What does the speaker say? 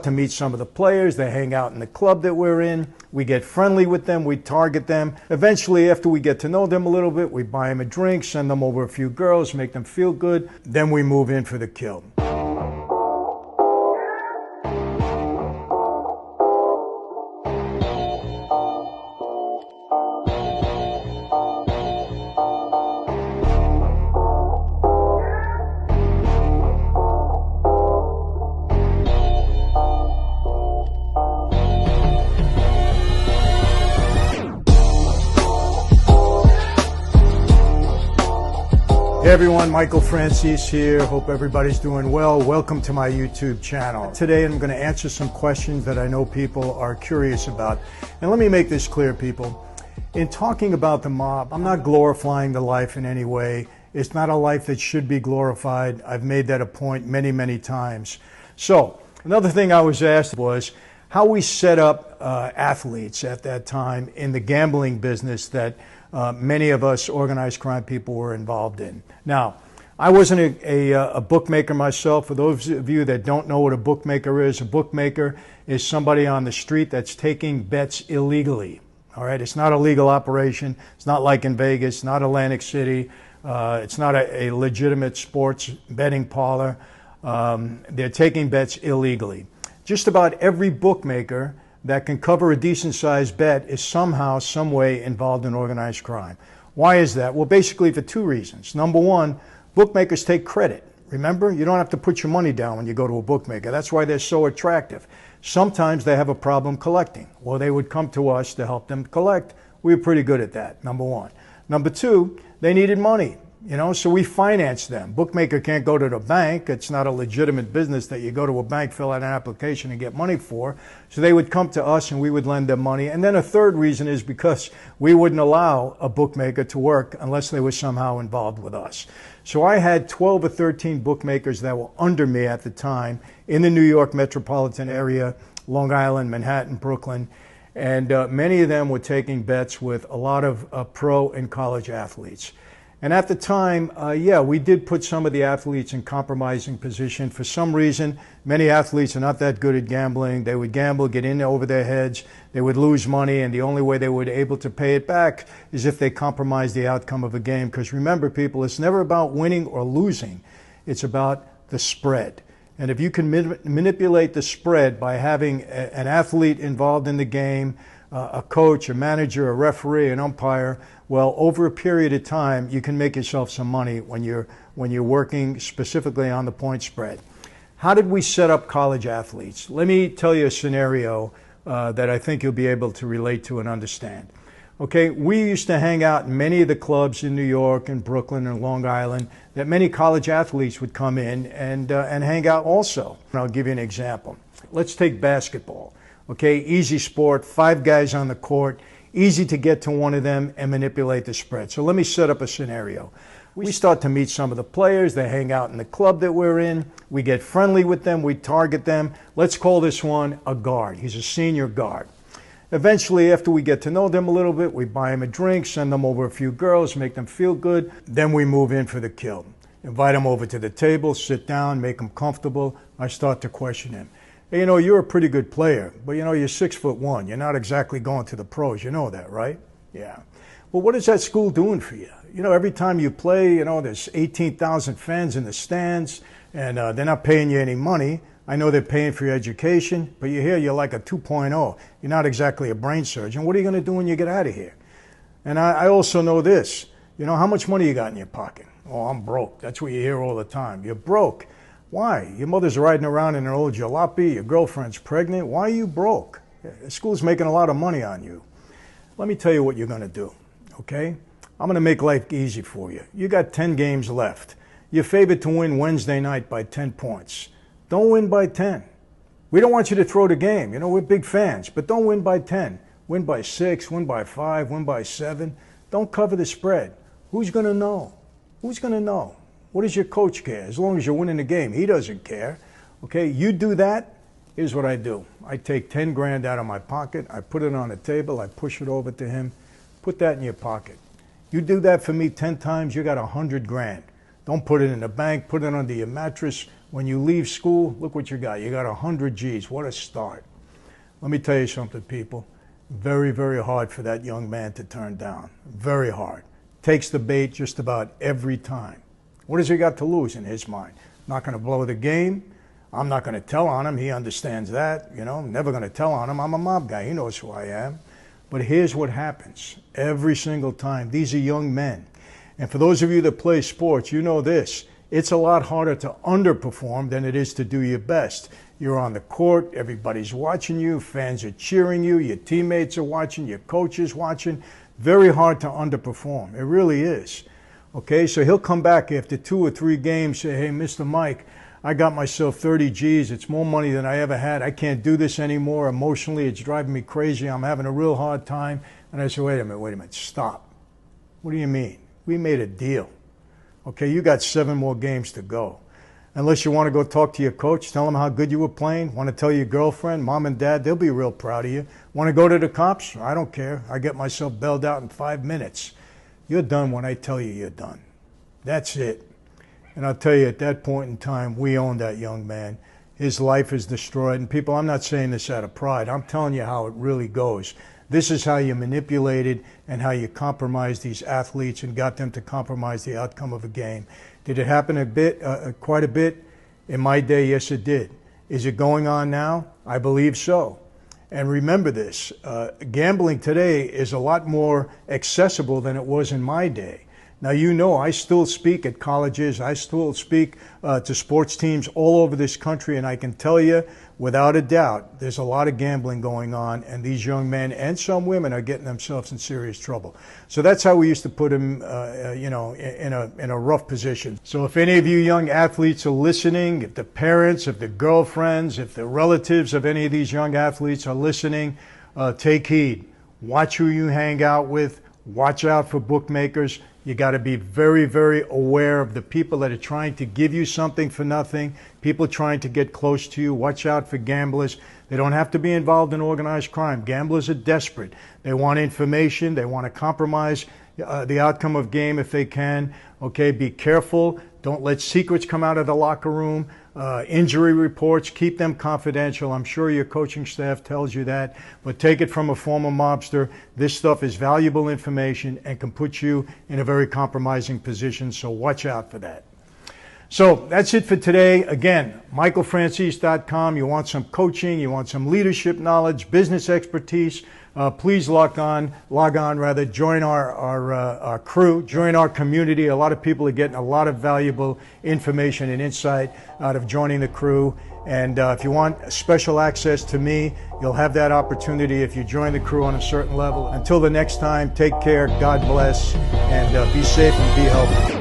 to meet some of the players. They hang out in the club that we're in. We get friendly with them. We target them. Eventually, after we get to know them a little bit, we buy them a drink, send them over a few girls, make them feel good. Then we move in for the kill. Hey everyone, Michael Francis here. Hope everybody's doing well. Welcome to my YouTube channel. Today I'm going to answer some questions that I know people are curious about. And let me make this clear, people. In talking about the mob, I'm not glorifying the life in any way. It's not a life that should be glorified. I've made that a point many, many times. So, another thing I was asked was how we set up athletes at that time in the gambling business that many of us organized crime people were involved in. Now, I wasn't a bookmaker myself. For those of you that don't know what a bookmaker is somebody on the street that's taking bets illegally. All right, it's not a legal operation. It's not like in Vegas, not Atlantic City. It's not a legitimate sports betting parlor. They're taking bets illegally. Just about every bookmaker that can cover a decent-sized bet is somehow, some way involved in organized crime. Why is that? Well, basically for two reasons. Number one, bookmakers take credit. Remember, you don't have to put your money down when you go to a bookmaker. That's why they're so attractive. Sometimes they have a problem collecting. Well, they would come to us to help them collect. We were pretty good at that, number one. Number two, they needed money. So we finance them. Bookmaker can't go to the bank. It's not a legitimate business that you go to a bank, fill out an application and get money for. So they would come to us and we would lend them money. And then a third reason is because we wouldn't allow a bookmaker to work unless they were somehow involved with us. So I had 12 or 13 bookmakers that were under me at the time in the New York metropolitan area, Long Island, Manhattan, Brooklyn. And many of them were taking bets with a lot of pro and college athletes. And at the time, we did put some of the athletes in compromising position. For some reason, many athletes are not that good at gambling. They would gamble, get in over their heads. They would lose money, and the only way they would be able to pay it back is if they compromised the outcome of a game. Because remember, people, it's never about winning or losing. It's about the spread. And if you can manipulate the spread by having an athlete involved in the game, a coach, a manager, a referee, an umpire, well, over a period of time, you can make yourself some money when you're working specifically on the point spread. How did we set up college athletes? Let me tell you a scenario that I think you'll be able to relate to and understand. Okay, we used to hang out in many of the clubs in New York and Brooklyn and Long Island that many college athletes would come in and hang out also. And I'll give you an example. Let's take basketball. Okay, easy sport, 5 guys on the court, easy to get to one of them and manipulate the spread. So let me set up a scenario. We start to meet some of the players. They hang out in the club that we're in. We get friendly with them. We target them. Let's call this one a guard. He's a senior guard. Eventually, after we get to know them a little bit, we buy them a drink, send them over a few girls, make them feel good. Then we move in for the kill. Invite them over to the table, sit down, make them comfortable. I start to question him. Hey, you're a pretty good player, but you're 6'1". You're not exactly going to the pros. You know that, right? Yeah. Well, what is that school doing for you? Every time you play, there's 18,000 fans in the stands, and they're not paying you any money. I know they're paying for your education, but you're like a 2.0. You're not exactly a brain surgeon. What are you going to do when you get out of here? And I also know this. How much money you got in your pocket? Oh, I'm broke. That's what you hear all the time. You're broke. Why? Your mother's riding around in an old jalopy, your girlfriend's pregnant. Why are you broke? The school's making a lot of money on you. Let me tell you what you're going to do, okay? I'm going to make life easy for you. You got 10 games left. You're favored to win Wednesday night by 10 points. Don't win by 10. We don't want you to throw the game. We're big fans, but don't win by 10. Win by 6, win by 5, win by 7. Don't cover the spread. Who's going to know? Who's going to know? What does your coach care? As long as you're winning the game, he doesn't care. Okay, you do that, here's what I do. I take 10 grand out of my pocket, I put it on the table, I push it over to him, put that in your pocket. You do that for me 10 times, you got 100 grand. Don't put it in the bank, put it under your mattress, When you leave school, look what you got. You got 100 G's. What a start. Let me tell you something, people. Very, very hard for that young man to turn down. Very hard. Takes the bait just about every time. What has he got to lose in his mind? Not going to blow the game. I'm not going to tell on him. He understands that. You know, I'm never going to tell on him. I'm a mob guy. He knows who I am. But here's what happens every single time. These are young men. And for those of you that play sports, you know this. It's a lot harder to underperform than it is to do your best. You're on the court, everybody's watching you, fans are cheering you, your teammates are watching, your coach is watching. Very hard to underperform. It really is. Okay, so he'll come back after 2 or 3 games, say, hey, Mr. Mike, I got myself 30 G's. It's more money than I ever had. I can't do this anymore. Emotionally, it's driving me crazy. I'm having a real hard time. And I said, wait a minute, stop. What do you mean? We made a deal. Okay, you got 7 more games to go. Unless you want to go talk to your coach, tell them how good you were playing, want to tell your girlfriend, mom and dad, they'll be real proud of you. Want to go to the cops? I don't care. I get myself bailed out in 5 minutes. You're done when I tell you you're done. That's it. And I'll tell you, at that point in time, we owned that young man. His life is destroyed. And people, I'm not saying this out of pride. I'm telling you how it really goes. This is how you manipulated and how you compromised these athletes and got them to compromise the outcome of a game. Did it happen quite a bit? In my day, yes, it did. Is it going on now? I believe so. And remember this, gambling today is a lot more accessible than it was in my day. Now, you know, I still speak at colleges. I still speak to sports teams all over this country, and I can tell you, without a doubt, there's a lot of gambling going on, and these young men and some women are getting themselves in serious trouble. So that's how we used to put them, you know, in a rough position. So if any of you young athletes are listening, if the parents, if the girlfriends, if the relatives of any of these young athletes are listening, take heed. Watch who you hang out with. Watch out for bookmakers. You got to be very, very aware of the people that are trying to give you something for nothing, people trying to get close to you. Watch out for gamblers. They don't have to be involved in organized crime. Gamblers are desperate. They want information. They want to compromise the outcome of game if they can. Okay, be careful. Don't let secrets come out of the locker room. Injury reports, keep them confidential. I'm sure your coaching staff tells you that, but take it from a former mobster. This stuff is valuable information and can put you in a very compromising position, so watch out for that. So that's it for today. Again, michaelfrancis.com. You want some coaching, you want some leadership knowledge, business expertise, please log on, join our crew, join our community. A lot of people are getting a lot of valuable information and insight out of joining the crew. And if you want special access to me, you'll have that opportunity if you join the crew on a certain level. Until the next time, take care, God bless, and be safe and be healthy.